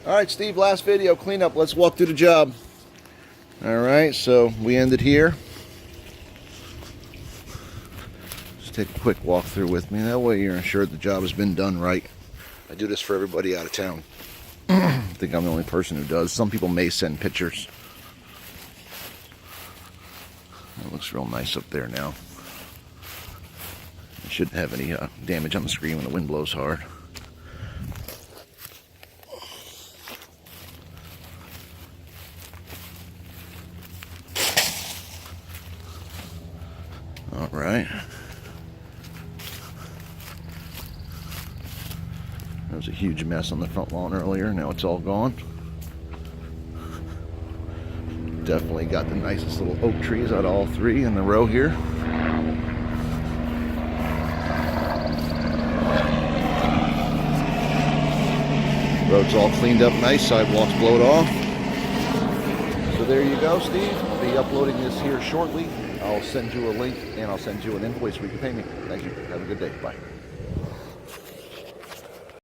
All right, Steve, last video, cleanup. Let's walk through the job. All right, so we ended here. Just take a quick walk through with me. That way you're assured the job has been done right. I do this for everybody out of town. I think I'm the only person who does. Some people may send pictures. It looks real nice up there now. It shouldn't have any damage on the screen when the wind blows hard. All right. There was a huge mess on the front lawn earlier. Now it's all gone. Definitely got the nicest little oak trees out of all three in the row here. Road's all cleaned up nice, sidewalks blowed off. So there you go, Steve. I'll be uploading this here shortly. I'll send you a link and I'll send you an invoice where you can pay me. Thank you. Have a good day. Bye.